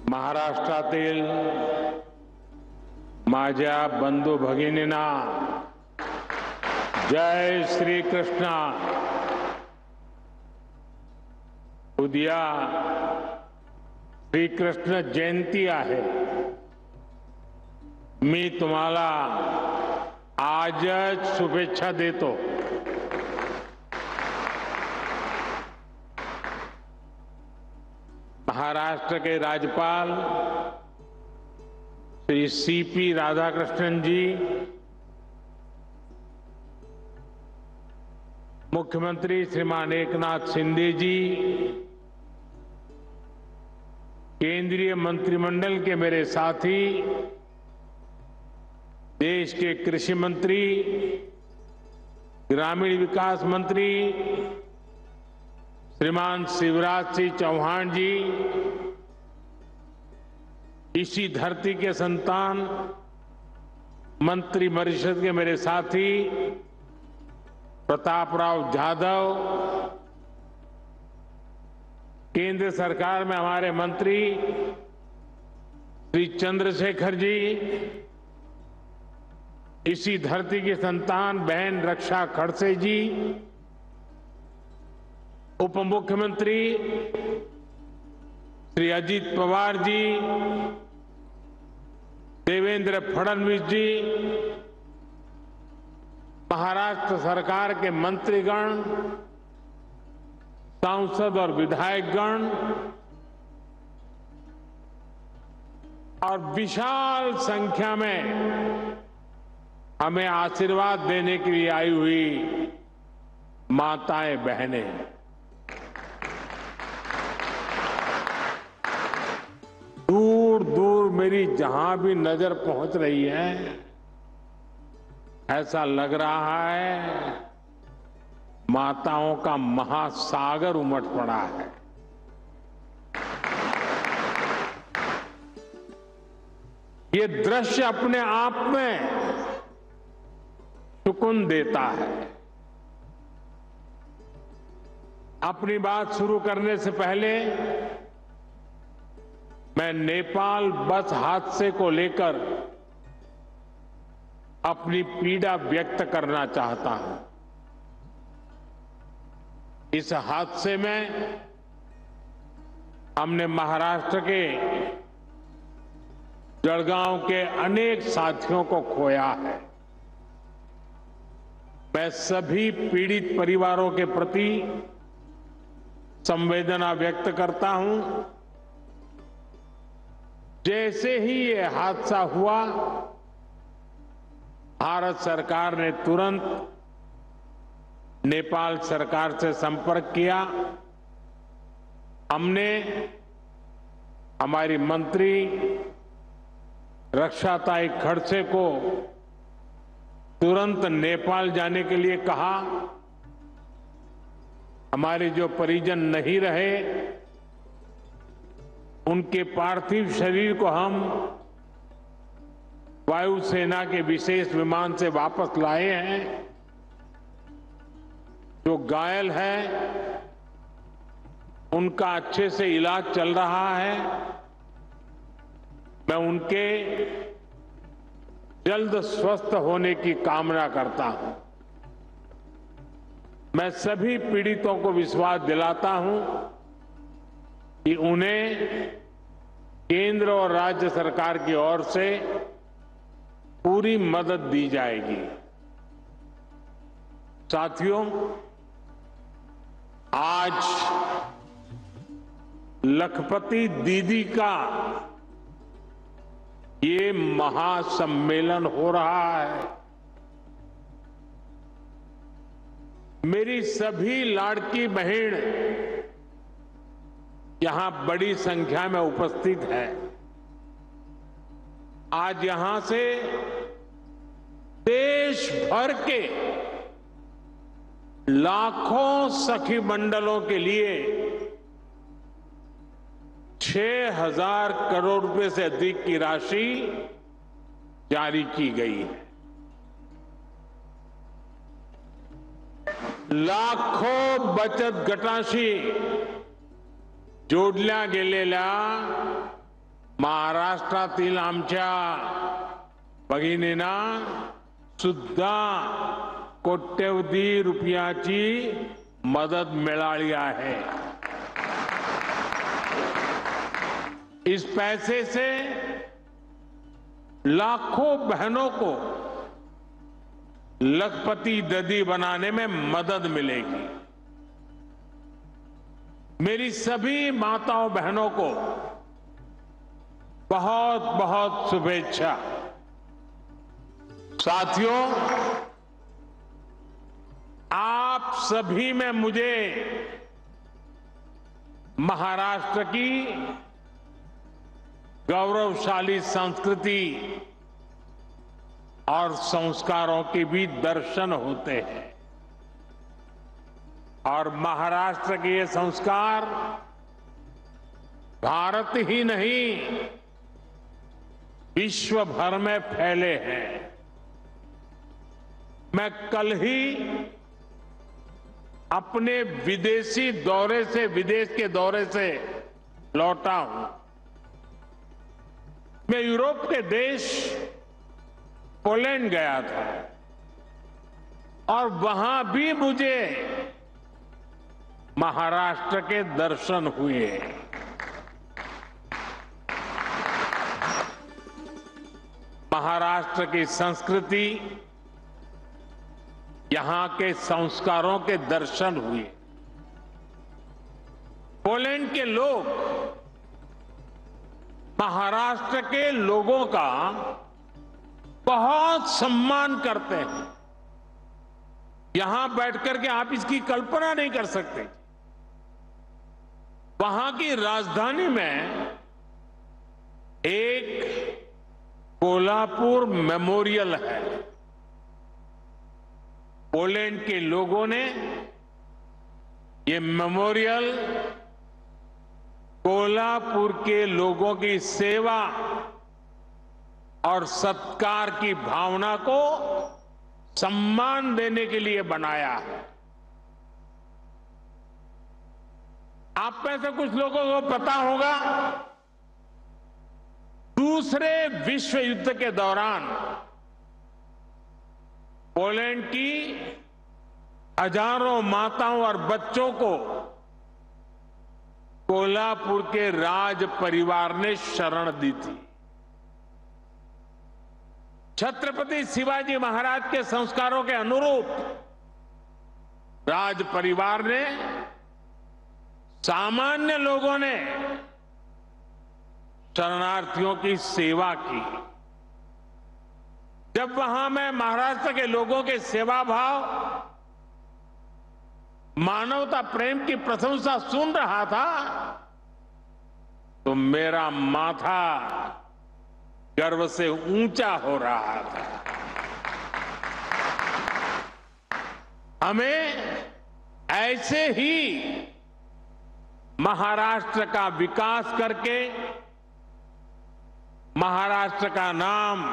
महाराष्ट्रातील माझ्या बंधू भगिनींना जय श्री कृष्ण। उद्या श्रीकृष्ण जयंती आहे। मी तुम्हाला आजच शुभेच्छा देतो। महाराष्ट्र के राज्यपाल श्री सीपी राधाकृष्णन जी, मुख्यमंत्री श्रीमान एकनाथ शिंदे जी, केंद्रीय मंत्रिमंडल के मेरे साथी, देश के कृषि मंत्री, ग्रामीण विकास मंत्री श्रीमान शिवराज सिंह चौहान जी, इसी धरती के संतान, मंत्रिपरिषद के मेरे साथी प्रतापराव जाधव, केंद्र सरकार में हमारे मंत्री श्री चंद्रशेखर जी, इसी धरती की संतान बहन रक्षा खड़से जी, उप मुख्यमंत्री श्री अजित पवार जी, देवेंद्र फडणवीस जी, महाराष्ट्र सरकार के मंत्रीगण, सांसद और विधायकगण और विशाल संख्या में हमें आशीर्वाद देने के लिए आई हुई माताएं बहनें, दूर दूर मेरी जहां भी नजर पहुंच रही है, ऐसा लग रहा है माताओं का महासागर उमड़ पड़ा है। ये दृश्य अपने आप में सुकून देता है। अपनी बात शुरू करने से पहले मैं नेपाल बस हादसे को लेकर अपनी पीड़ा व्यक्त करना चाहता हूं। इस हादसे में हमने महाराष्ट्र के जलगांव के अनेक साथियों को खोया है। मैं सभी पीड़ित परिवारों के प्रति संवेदना व्यक्त करता हूं। जैसे ही ये हादसा हुआ, भारत सरकार ने तुरंत नेपाल सरकार से संपर्क किया। हमने हमारी मंत्री रक्षाताई खड़से को तुरंत नेपाल जाने के लिए कहा। हमारे जो परिजन नहीं रहे, उनके पार्थिव शरीर को हम वायुसेना के विशेष विमान से वापस लाए हैं। जो घायल है उनका अच्छे से इलाज चल रहा है। मैं उनके जल्द स्वस्थ होने की कामना करता हूं। मैं सभी पीड़ितों को विश्वास दिलाता हूं कि उन्हें केंद्र और राज्य सरकार की ओर से पूरी मदद दी जाएगी। साथियों, आज लखपति दीदी का ये महासम्मेलन हो रहा है। मेरी सभी लाड़की बहन यहां बड़ी संख्या में उपस्थित है। आज यहां से देश भर के लाखों सखी मंडलों के लिए 6,000 करोड़ रुपए से अधिक की राशि जारी की गई है। लाखों बचत गटांशी जोडल्या गेलेल्या महाराष्ट्रातील आमच्या भगिनींना सुद्धा कोट्यवधी रुपयाची मदत मिळाली आहे। इस पैसे से लाखों बहनों को लखपति दीदी बनाने में मदद मिलेगी। मेरी सभी माताओं बहनों को बहुत बहुत शुभेच्छा। साथियों, आप सभी में मुझे महाराष्ट्र की गौरवशाली संस्कृति और संस्कारों के भी दर्शन होते हैं और महाराष्ट्र के ये संस्कार भारत ही नहीं विश्व भर में फैले हैं। मैं कल ही अपने विदेश के दौरे से लौटा हूं। मैं यूरोप के देश पोलैंड गया था और वहां भी मुझे महाराष्ट्र के दर्शन हुए। महाराष्ट्र की संस्कृति, यहां के संस्कारों के दर्शन हुए। पोलैंड के लोग महाराष्ट्र के लोगों का बहुत सम्मान करते हैं। यहां बैठकर के आप इसकी कल्पना नहीं कर सकते। वहां की राजधानी में एक कोल्हापुर मेमोरियल है। पोलैंड के लोगों ने ये मेमोरियल कोल्हापुर के लोगों की सेवा और सत्कार की भावना को सम्मान देने के लिए बनाया है। आप में से कुछ लोगों को पता होगा, दूसरे विश्व युद्ध के दौरान पोलैंड की हजारों माताओं और बच्चों को कोल्हापुर के राज परिवार ने शरण दी थी। छत्रपति शिवाजी महाराज के संस्कारों के अनुरूप राज परिवार ने, सामान्य लोगों ने शरणार्थियों की सेवा की। जब वहां मैं महाराष्ट्र के लोगों के सेवा भाव, मानवता प्रेम की प्रशंसा सुन रहा था तो मेरा माथा गर्व से ऊंचा हो रहा था। हमें ऐसे ही महाराष्ट्र का विकास करके महाराष्ट्र का नाम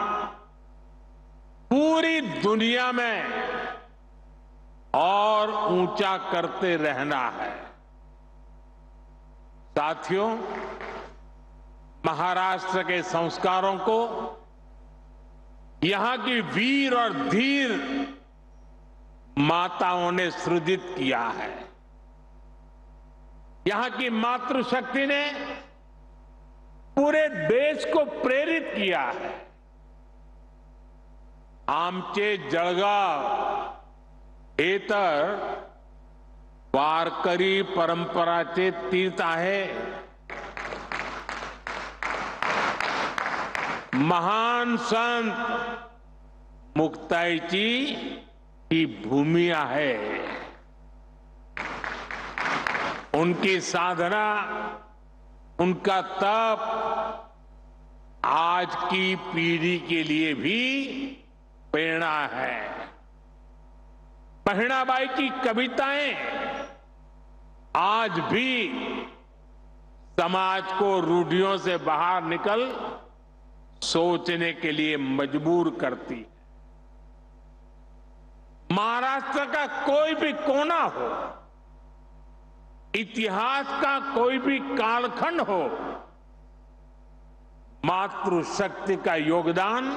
पूरी दुनिया में और ऊंचा करते रहना है। साथियों, महाराष्ट्र के संस्कारों को यहां की वीर और धीर माताओं ने सृजित किया है। यहां की मातृशक्ति ने पूरे देश को प्रेरित किया है। आमचे जळगाव हे तर वारकरी परंपराचे तीर्थ आहे। महान संत मुक्ताईची ही भूमि आहे। उनकी साधना, उनका तप आज की पीढ़ी के लिए भी प्रेरणा है। बहिणाबाई की कविताएं आज भी समाज को रूढ़ियों से बाहर निकल सोचने के लिए मजबूर करती है। महाराष्ट्र का कोई भी कोना हो, इतिहास का कोई भी कालखंड हो, मातृशक्ति का योगदान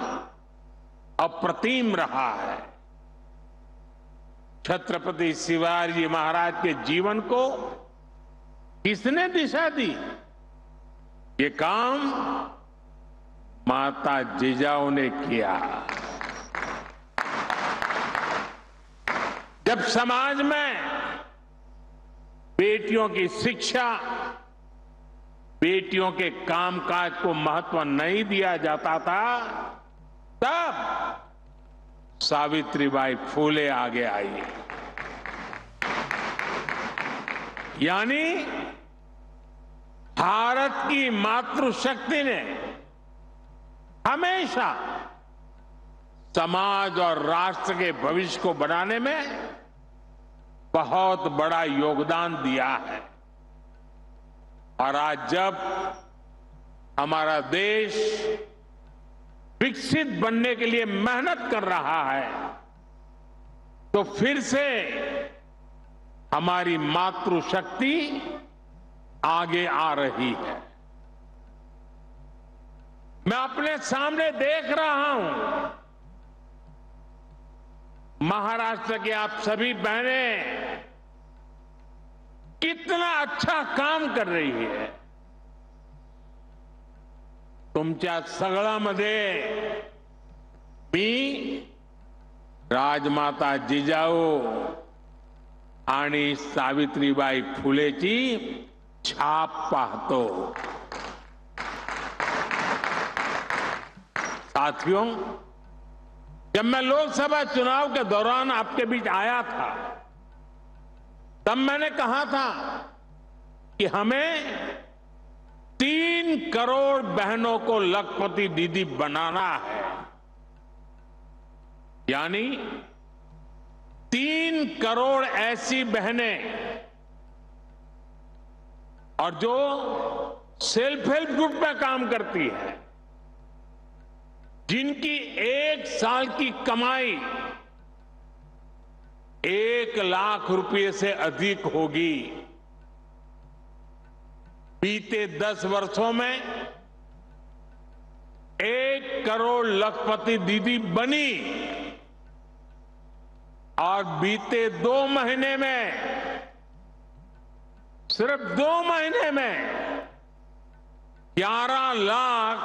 अप्रतिम रहा है। छत्रपति शिवाजी महाराज के जीवन को किसने दिशा दी? ये काम माता जिजाऊ ने किया। जब समाज में बेटियों की शिक्षा, बेटियों के कामकाज को महत्व नहीं दिया जाता था, तब सावित्रीबाई फूले आगे आई। यानी भारत की मातृशक्ति ने हमेशा समाज और राष्ट्र के भविष्य को बनाने में बहुत बड़ा योगदान दिया है। और आज जब हमारा देश विकसित बनने के लिए मेहनत कर रहा है, तो फिर से हमारी मातृशक्ति आगे आ रही है। मैं अपने सामने देख रहा हूं, महाराष्ट्र की आप सभी बहनें कितना अच्छा काम कर रही है। तुमच्या सगळ्यामध्ये मी राजमाता जिजाऊ आणि सावित्रीबाई फुलेची छाप पाहतो। साथियों, जब मैं लोकसभा चुनाव के दौरान आपके बीच आया था, तब मैंने कहा था कि हमें 3 करोड़ बहनों को लखपति दीदी बनाना है। यानी 3 करोड़ ऐसी बहनें और जो सेल्फ हेल्प ग्रुप में काम करती है, जिनकी 1 साल की कमाई 1 लाख रुपए से अधिक होगी। बीते 10 वर्षों में 1 करोड़ लखपति दीदी बनी और बीते 2 महीने में, सिर्फ 2 महीने में 11 लाख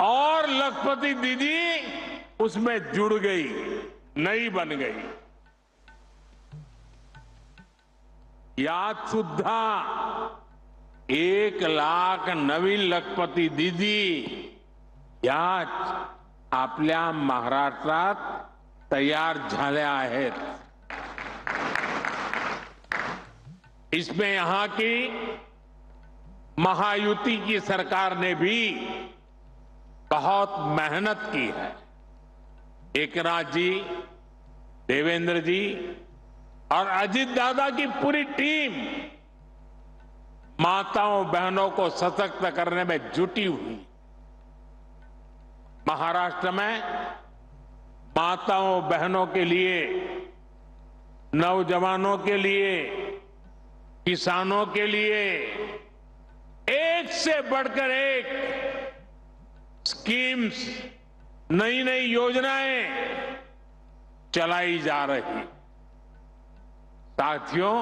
और लखपति दीदी उसमें जुड़ गई, नई बन गई। यात सुद्धा 1 लाख नवीन लखपती दीदी या आपल्या महाराष्ट्रात तयार झाल्या आहेत। इसमें यहां की महायुति की सरकार ने भी बहुत मेहनत की है। एकनाथ जी, देवेंद्र जी और अजित दादा की पूरी टीम माताओं बहनों को सशक्त करने में जुटी हुई। महाराष्ट्र में माताओं बहनों के लिए, नौजवानों के लिए, किसानों के लिए एक से बढ़कर एक स्कीम्स, नई नई योजनाएं चलाई जा रही। साथियों,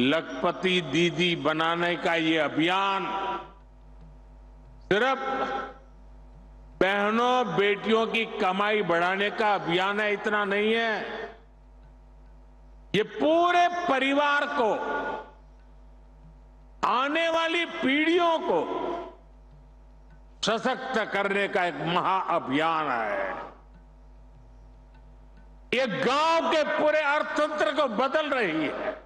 लखपति दीदी बनाने का ये अभियान सिर्फ बहनों बेटियों की कमाई बढ़ाने का अभियान है, इतना नहीं है। ये पूरे परिवार को, आने वाली पीढ़ियों को सशक्त करने का एक महाअभियान है। ये गांव के पूरे अर्थतंत्र को बदल रही है।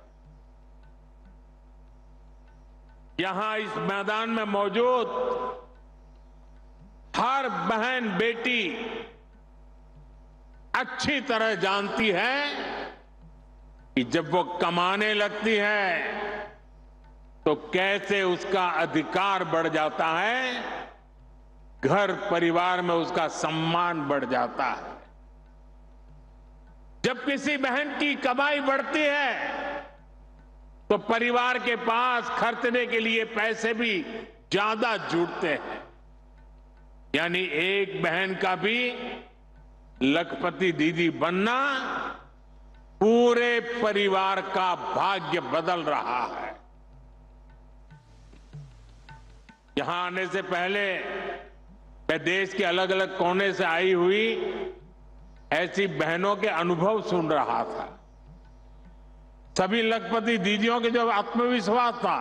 यहां इस मैदान में मौजूद हर बहन बेटी अच्छी तरह जानती है कि जब वो कमाने लगती है तो कैसे उसका अधिकार बढ़ जाता है, घर परिवार में उसका सम्मान बढ़ जाता है। जब किसी बहन की कमाई बढ़ती है तो परिवार के पास खर्चने के लिए पैसे भी ज्यादा जुड़ते हैं। यानी एक बहन का भी लखपति दीदी बनना पूरे परिवार का भाग्य बदल रहा है। यहां आने से पहले मैं देश के अलग अलग कोने से आई हुई ऐसी बहनों के अनुभव सुन रहा था। सभी लखपति दीदियों के जो आत्मविश्वास था,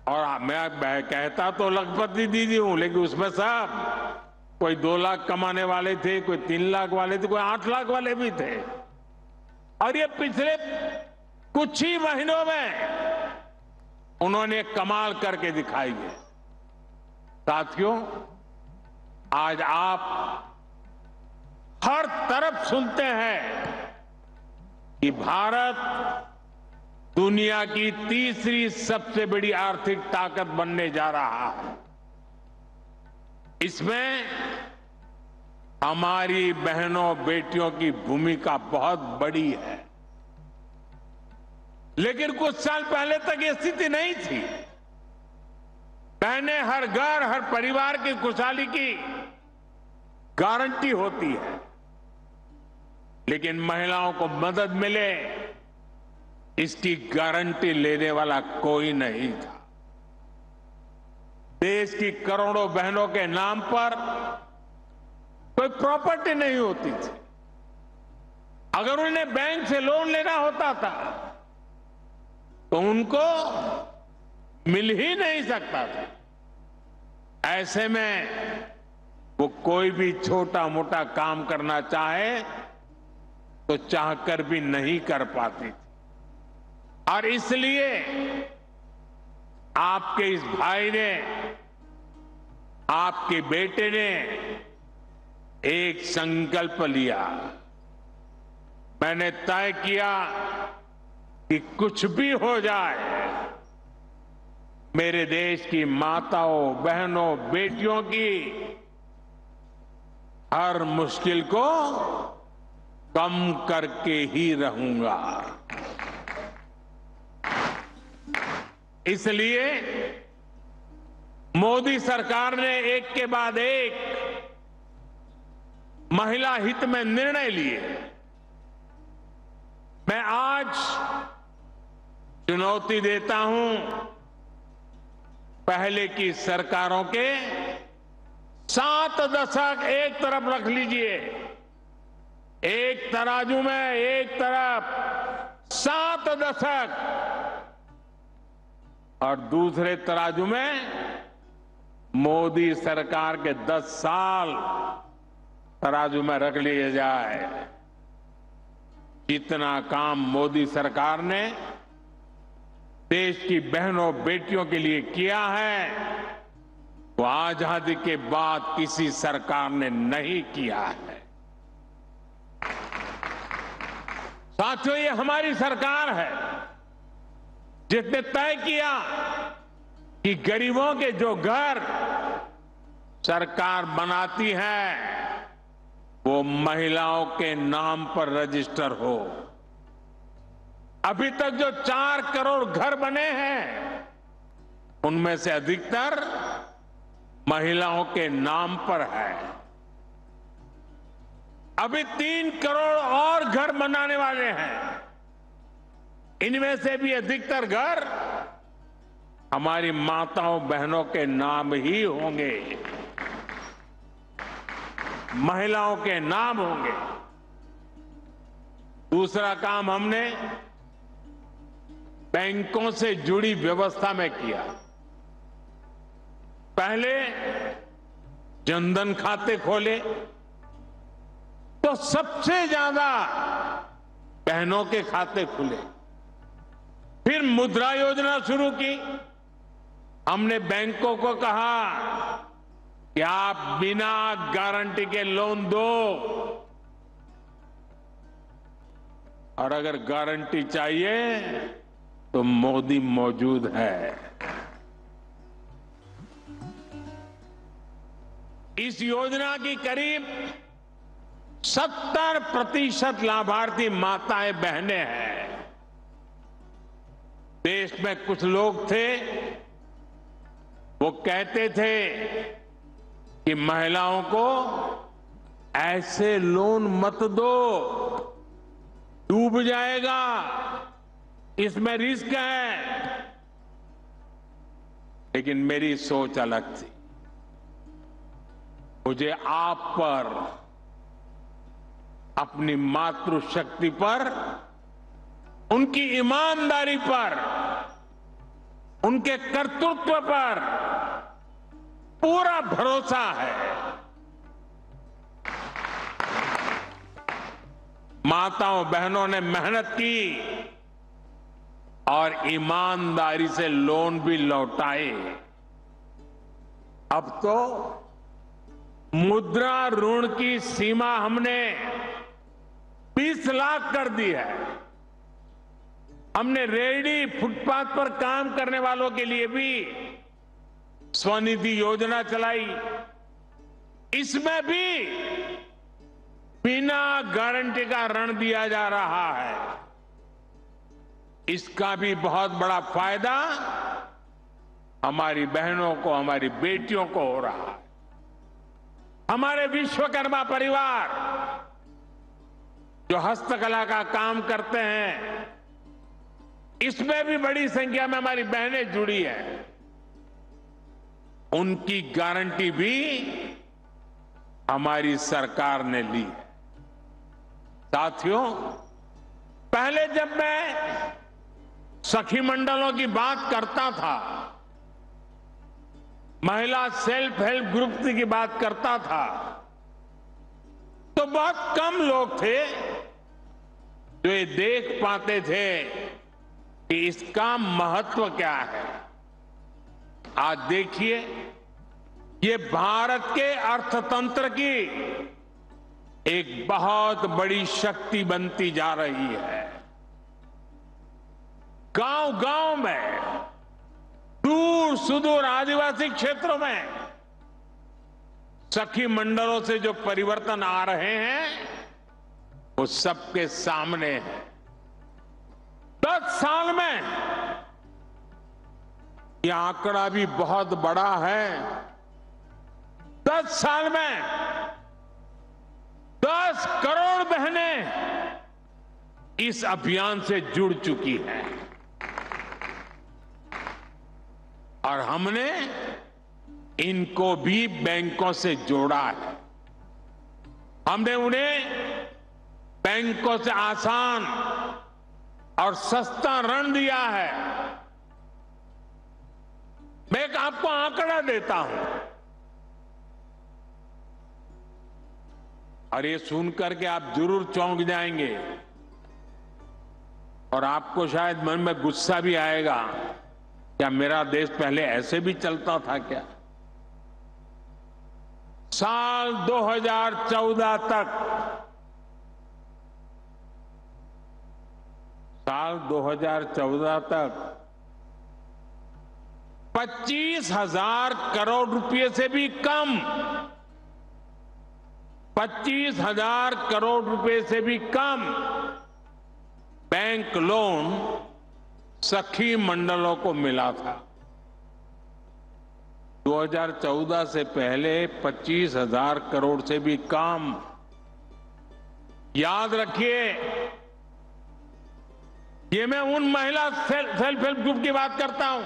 और मैं कहता तो लखपति दीदी हूं, लेकिन उसमें सब कोई 2 लाख कमाने वाले थे, कोई 3 लाख वाले थे, कोई 8 लाख वाले भी थे। और ये पिछले कुछ ही महीनों में उन्होंने कमाल करके दिखाई है। साथियों, आज आप हर तरफ सुनते हैं कि भारत दुनिया की तीसरी सबसे बड़ी आर्थिक ताकत बनने जा रहा है। इसमें हमारी बहनों बेटियों की भूमिका बहुत बड़ी है। लेकिन कुछ साल पहले तक ये स्थिति नहीं थी। बहनें हर घर, हर परिवार की खुशहाली की गारंटी होती है, लेकिन महिलाओं को मदद मिले इसकी गारंटी लेने वाला कोई नहीं था। देश की करोड़ों बहनों के नाम पर कोई प्रॉपर्टी नहीं होती थी। अगर उन्हें बैंक से लोन लेना होता था तो उनको मिल ही नहीं सकता था। ऐसे में वो कोई भी छोटा मोटा काम करना चाहे तो चाहकर भी नहीं कर पाती थी। और इसलिए आपके इस भाई ने, आपके बेटे ने एक संकल्प लिया। मैंने तय किया कि कुछ भी हो जाए, मेरे देश की माताओं, बहनों, बेटियों की हर मुश्किल को कम करके ही रहूंगा। इसलिए मोदी सरकार ने एक के बाद एक महिला हित में निर्णय लिए। मैं आज चुनौती देता हूं पहले की सरकारों के 7 दशक एक तरफ रख लीजिए। एक तराजू में एक तरफ 7 दशक और दूसरे तराजू में मोदी सरकार के 10 साल तराजू में रख लिए जाए। जितना काम मोदी सरकार ने देश की बहनों बेटियों के लिए किया है वो आजादी के बाद किसी सरकार ने नहीं किया है। साथियों, ये हमारी सरकार है जिसने तय किया कि गरीबों के जो घर सरकार बनाती है वो महिलाओं के नाम पर रजिस्टर हो। अभी तक जो 4 करोड़ घर बने हैं उनमें से अधिकतर महिलाओं के नाम पर है। अभी 3 करोड़ और घर बनाने वाले हैं। इनमें से भी अधिकतर घर हमारी माताओं बहनों के नाम ही होंगे, महिलाओं के नाम होंगे। दूसरा काम हमने बैंकों से जुड़ी व्यवस्था में किया। पहले जनधन खाते खोले तो सबसे ज्यादा बहनों के खाते खुले। फिर मुद्रा योजना शुरू की। हमने बैंकों को कहा कि आप बिना गारंटी के लोन दो, और अगर गारंटी चाहिए तो मोदी मौजूद है। इस योजना की करीब 70% लाभार्थी माताएं बहनें हैं। देश में कुछ लोग थे, वो कहते थे कि महिलाओं को ऐसे लोन मत दो, डूब जाएगा, इसमें रिस्क है। लेकिन मेरी सोच अलग थी। मुझे आप पर, अपनी मातृशक्ति पर, उनकी ईमानदारी पर, उनके कर्तृत्व पर पूरा भरोसा है। माताओं बहनों ने मेहनत की और ईमानदारी से लोन भी लौटाए। अब तो मुद्रा ऋण की सीमा हमने 20 लाख कर दी है। हमने रेहड़ी फुटपाथ पर काम करने वालों के लिए भी स्वनिधि योजना चलाई। इसमें भी बिना गारंटी का ऋण दिया जा रहा है। इसका भी बहुत बड़ा फायदा हमारी बहनों को, हमारी बेटियों को हो रहा है। हमारे विश्वकर्मा परिवार जो हस्तकला का काम करते हैं, इसमें भी बड़ी संख्या में हमारी बहनें जुड़ी हैं। उनकी गारंटी भी हमारी सरकार ने ली है। साथियों, पहले जब मैं सखी मंडलों की बात करता था, महिला सेल्फ हेल्प ग्रुप की बात करता था, तो बहुत कम लोग थे जो ये देख पाते थे कि इसका महत्व क्या है। आज देखिए, ये भारत के अर्थतंत्र की एक बहुत बड़ी शक्ति बनती जा रही है। गांव-गांव में, दूर सुदूर आदिवासी क्षेत्रों में सखी मंडलों से जो परिवर्तन आ रहे हैं, वो सबके सामने है। 10 साल में यह आंकड़ा भी बहुत बड़ा है। 10 साल में 10 करोड़ बहनें इस अभियान से जुड़ चुकी हैं और हमने इनको भी बैंकों से जोड़ा है। हमने उन्हें बैंकों से आसान और सस्ता ऋण दिया है। मैं एक आपको आंकड़ा देता हूं और ये सुनकर के आप जरूर चौंक जाएंगे और आपको शायद मन में गुस्सा भी आएगा। क्या मेरा देश पहले ऐसे भी चलता था क्या? साल 2014 तक, साल 2014 तक 25,000 करोड़ रुपए से भी कम, 25,000 करोड़ रुपए से भी कम बैंक लोन सखी मंडलों को मिला था। 2014 से पहले 25,000 करोड़ से भी कम। याद रखिए, ये मैं उन महिला सेल्फ हेल्प ग्रुप की बात करता हूं।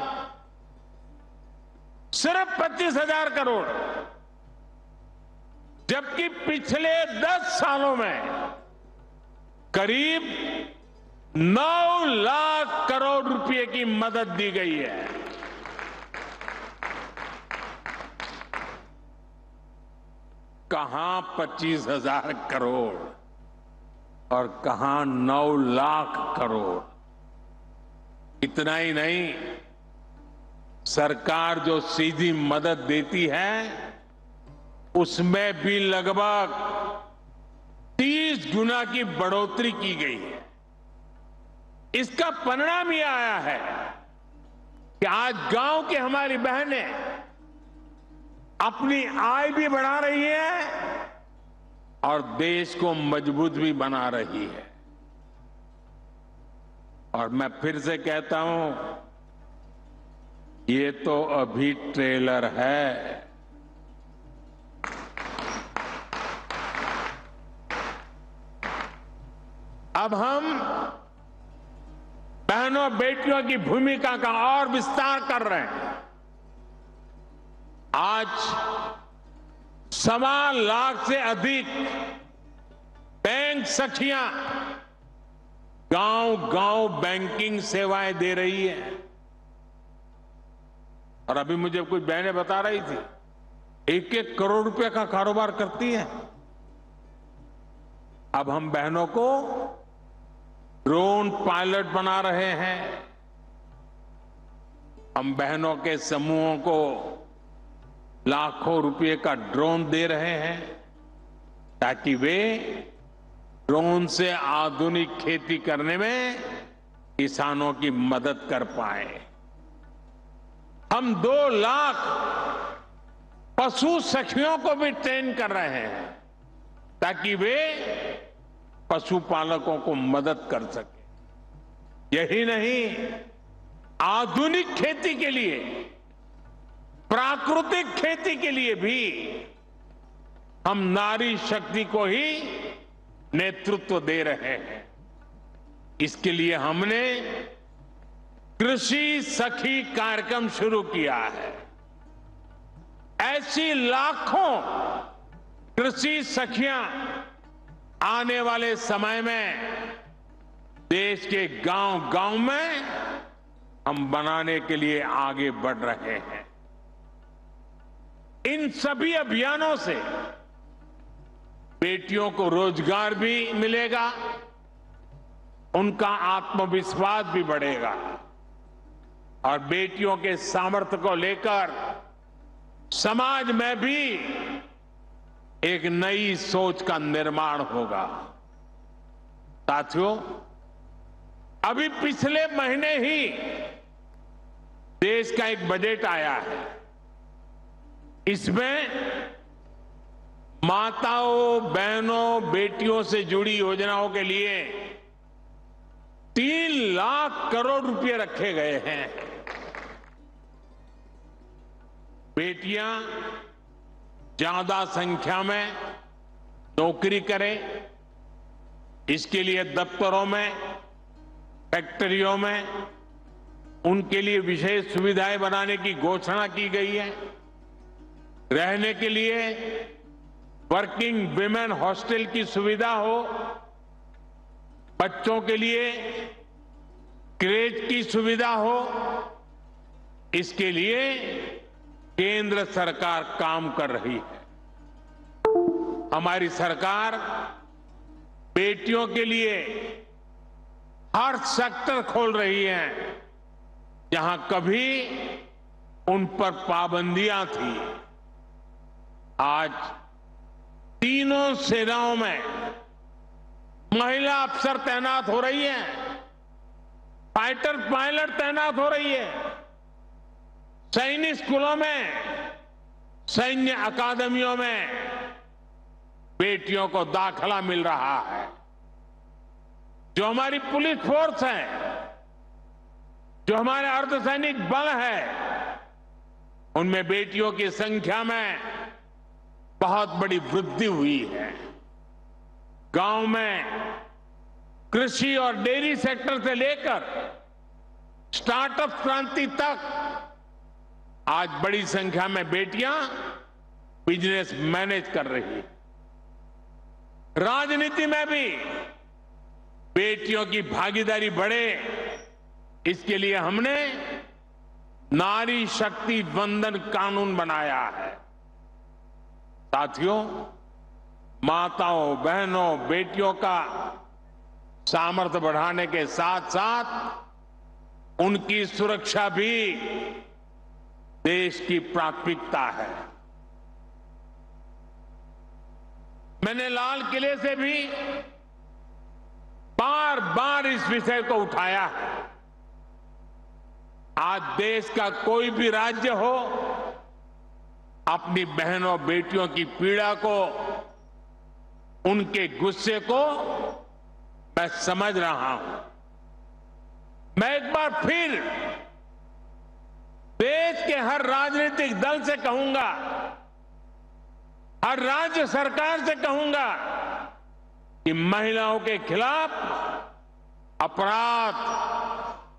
सिर्फ 25,000 करोड़, जबकि पिछले 10 सालों में करीब 9 लाख करोड़ रुपए की मदद दी गई है। कहां 25,000 करोड़ और कहां 9 लाख करोड़। इतना ही नहीं, सरकार जो सीधी मदद देती है उसमें भी लगभग 30 गुना की बढ़ोतरी की गई है। इसका परिणाम यह आया है कि आज गांव की हमारी बहनें अपनी आय भी बढ़ा रही है और देश को मजबूत भी बना रही है। और मैं फिर से कहता हूं, ये तो अभी ट्रेलर है। अब हम बहनों बेटियों की भूमिका का और विस्तार कर रहे हैं। आज 1.25 लाख से अधिक बैंक सखियां गांव-गांव बैंकिंग सेवाएं दे रही है। और अभी मुझे कुछ बहनें बता रही थी, 1-1 करोड़ रुपए का कारोबार करती है। अब हम बहनों को ड्रोन पायलट बना रहे हैं। हम बहनों के समूहों को लाखों रुपए का ड्रोन दे रहे हैं ताकि वे ड्रोन से आधुनिक खेती करने में किसानों की मदद कर पाए। हम 2 लाख पशु सखियों को भी ट्रेन कर रहे हैं ताकि वे पशुपालकों को मदद कर सके। यही नहीं, आधुनिक खेती के लिए, प्राकृतिक खेती के लिए भी हम नारी शक्ति को ही नेतृत्व दे रहे हैं। इसके लिए हमने कृषि सखी कार्यक्रम शुरू किया है। ऐसी लाखों कृषि सखियां आने वाले समय में देश के गांव-गांव में हम बनाने के लिए आगे बढ़ रहे हैं। इन सभी अभियानों से बेटियों को रोजगार भी मिलेगा, उनका आत्मविश्वास भी बढ़ेगा और बेटियों के सामर्थ्य को लेकर समाज में भी एक नई सोच का निर्माण होगा। साथियों, अभी पिछले महीने ही देश का एक बजट आया है। इसमें माताओं, बहनों, बेटियों से जुड़ी योजनाओं के लिए 3 लाख करोड़ रुपए रखे गए हैं। बेटियां ज्यादा संख्या में नौकरी करें, इसके लिए दफ्तरों में, फैक्ट्रियों में उनके लिए विशेष सुविधाएं बनाने की घोषणा की गई है। रहने के लिए वर्किंग विमेन हॉस्टल की सुविधा हो, बच्चों के लिए क्रेच की सुविधा हो, इसके लिए केंद्र सरकार काम कर रही है। हमारी सरकार बेटियों के लिए हर सेक्टर खोल रही है जहां कभी उन पर पाबंदियां थी। आज तीनों सेनाओं में महिला अफसर तैनात हो रही है, फाइटर पायलट तैनात हो रही है, सैनिक स्कूलों में, सैन्य अकादमियों में बेटियों को दाखिला मिल रहा है। जो हमारी पुलिस फोर्स है, जो हमारे अर्धसैनिक बल है, उनमें बेटियों की संख्या में बहुत बड़ी वृद्धि हुई है। गांव में कृषि और डेयरी सेक्टर से लेकर स्टार्टअप क्रांति तक आज बड़ी संख्या में बेटियां बिजनेस मैनेज कर रही है। राजनीति में भी बेटियों की भागीदारी बढ़े, इसके लिए हमने नारी शक्ति वंदन कानून बनाया है। साथियों, माताओं, बहनों, बेटियों का सामर्थ्य बढ़ाने के साथ साथ उनकी सुरक्षा भी देश की प्राथमिकता है। मैंने लाल किले से भी बार बार इस विषय को उठाया है। आज देश का कोई भी राज्य हो, अपनी बहनों बेटियों की पीड़ा को, उनके गुस्से को मैं समझ रहा हूं। मैं एक बार फिर देश के हर राजनीतिक दल से कहूंगा, हर राज्य सरकार से कहूंगा कि महिलाओं के खिलाफ अपराध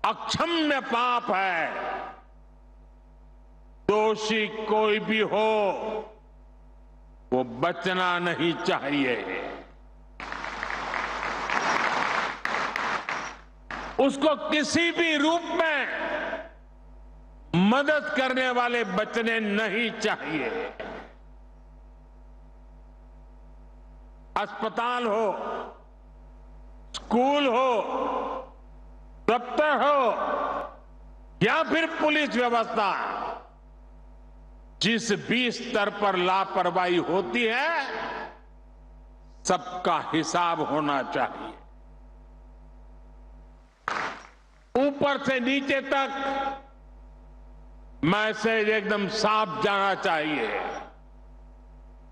अक्षम्य पाप है। दोषी कोई भी हो, वो बचना नहीं चाहिए। उसको किसी भी रूप में मदद करने वाले बचने नहीं चाहिए। अस्पताल हो, स्कूल हो, दफ्तर हो या फिर पुलिस व्यवस्था, जिस भी स्तर पर लापरवाही होती है, सबका हिसाब होना चाहिए। ऊपर से नीचे तक मैसेज एकदम साफ जाना चाहिए।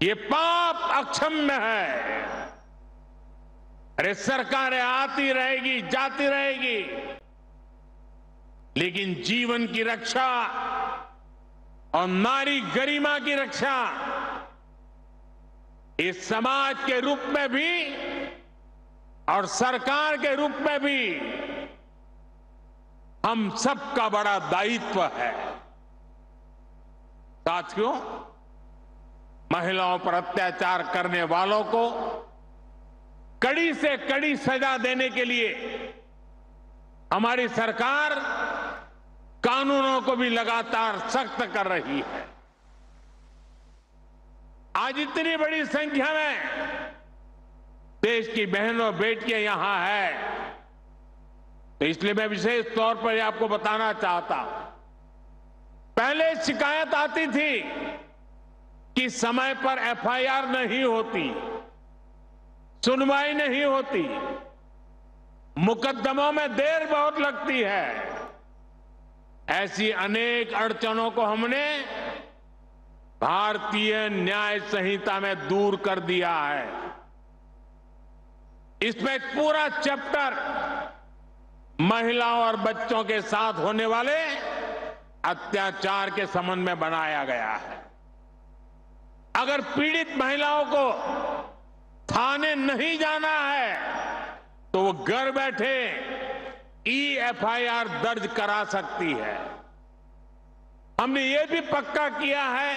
ये पाप अक्षम्य है। अरे सरकारें आती रहेगी, जाती रहेगी, लेकिन जीवन की रक्षा और नारी गरिमा की रक्षा इस समाज के रूप में भी और सरकार के रूप में भी हम सबका बड़ा दायित्व है। साथियों, महिलाओं पर अत्याचार करने वालों को कड़ी से कड़ी सजा देने के लिए हमारी सरकार कानूनों को भी लगातार सख्त कर रही है। आज इतनी बड़ी संख्या में देश की बहनों बेटियां यहां है, तो इसलिए मैं विशेष तौर पर आपको बताना चाहता हूं। पहले शिकायत आती थी कि समय पर एफआईआर नहीं होती, सुनवाई नहीं होती, मुकदमों में देर बहुत लगती है। ऐसी अनेक अड़चनों को हमने भारतीय न्याय संहिता में दूर कर दिया है। इसमें एक पूरा चैप्टर महिलाओं और बच्चों के साथ होने वाले अत्याचार के संबंध में बनाया गया है। अगर पीड़ित महिलाओं को थाने नहीं जाना है तो वो घर बैठे eFIR दर्ज करा सकती है। हमने ये भी पक्का किया है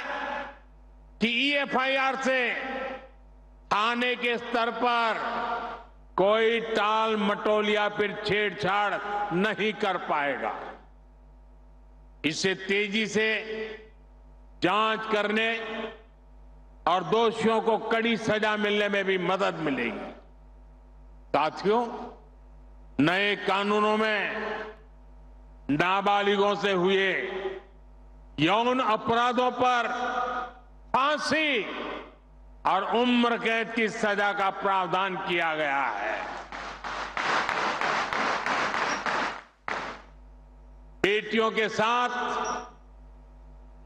कि eFIR से थाने के स्तर पर कोई टाल मटोल या फिर छेड़छाड़ नहीं कर पाएगा। इससे तेजी से जांच करने और दोषियों को कड़ी सजा मिलने में भी मदद मिलेगी। साथियों, नए कानूनों में नाबालिगों से हुए यौन अपराधों पर फांसी और उम्र कैद की सजा का प्रावधान किया गया है। बेटियों के साथ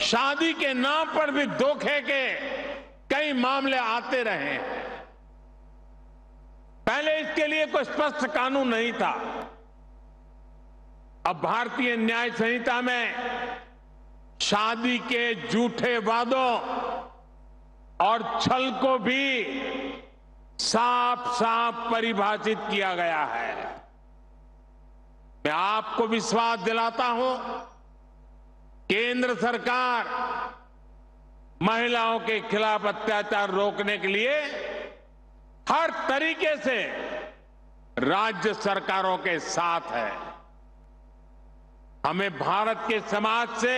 शादी के नाम पर भी धोखे के कई मामले आते रहे हैं। पहले इसके लिए कोई स्पष्ट कानून नहीं था। अब भारतीय न्याय संहिता में शादी के झूठे वादों और छल को भी साफ साफ परिभाषित किया गया है। मैं आपको विश्वास दिलाता हूं, केंद्र सरकार महिलाओं के खिलाफ अत्याचार रोकने के लिए हर तरीके से राज्य सरकारों के साथ है। हमें भारत के समाज से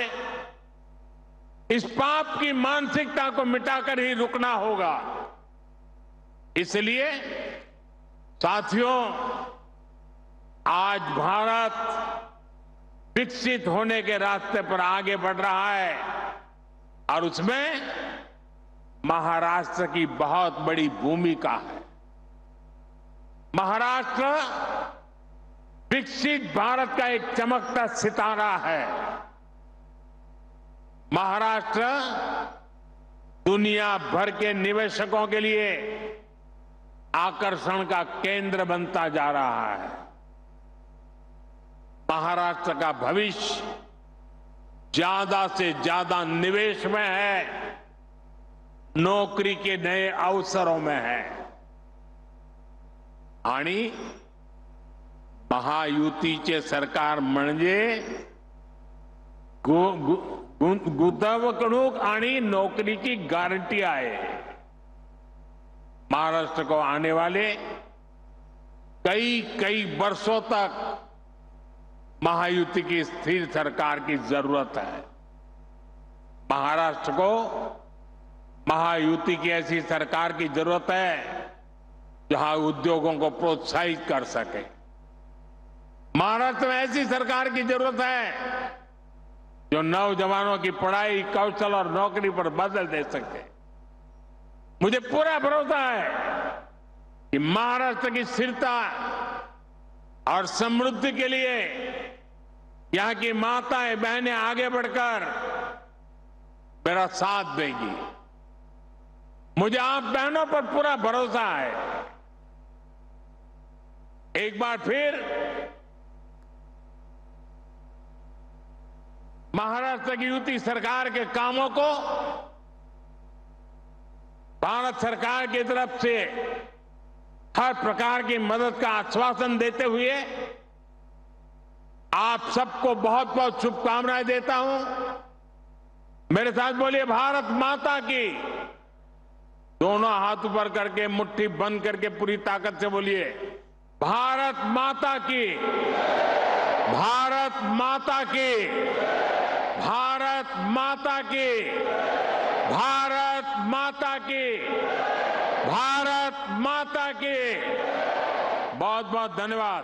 इस पाप की मानसिकता को मिटाकर ही रुकना होगा। इसलिए साथियों, आज भारत विकसित होने के रास्ते पर आगे बढ़ रहा है और उसमें महाराष्ट्र की बहुत बड़ी भूमिका है। महाराष्ट्र विकसित भारत का एक चमकता सितारा है। महाराष्ट्र दुनिया भर के निवेशकों के लिए आकर्षण का केंद्र बनता जा रहा है। महाराष्ट्र का भविष्य ज्यादा से ज्यादा निवेश में है, नौकरी के नए अवसरों में है। आणि महायुतीचे सरकार म्हणजे गुंतवणूक आणि नौकरी की गारंटी आहे। महाराष्ट्र को आने वाले कई वर्षों तक महायुति की स्थिर सरकार की जरूरत है। महाराष्ट्र को महायुति की ऐसी सरकार की जरूरत है जहां उद्योगों को प्रोत्साहित कर सके। महाराष्ट्र में ऐसी सरकार की जरूरत है जो नौजवानों की पढ़ाई, कौशल और नौकरी पर बदल दे सके। मुझे पूरा भरोसा है कि महाराष्ट्र की स्थिरता और समृद्धि के लिए यहां की माताएं बहनें आगे बढ़कर मेरा साथ देंगी। मुझे आप बहनों पर पूरा भरोसा है। एक बार फिर महाराष्ट्र की युति सरकार के कामों को भारत सरकार की तरफ से हर प्रकार की मदद का आश्वासन देते हुए आप सबको बहुत बहुत शुभकामनाएं देता हूं। मेरे साथ बोलिए भारत माता की। दोनों हाथ ऊपर करके मुट्ठी बंद करके पूरी ताकत से बोलिए भारत माता की, भारत माता की, भारत माता की, भारत माता की, भारत माता की। बहुत बहुत धन्यवाद।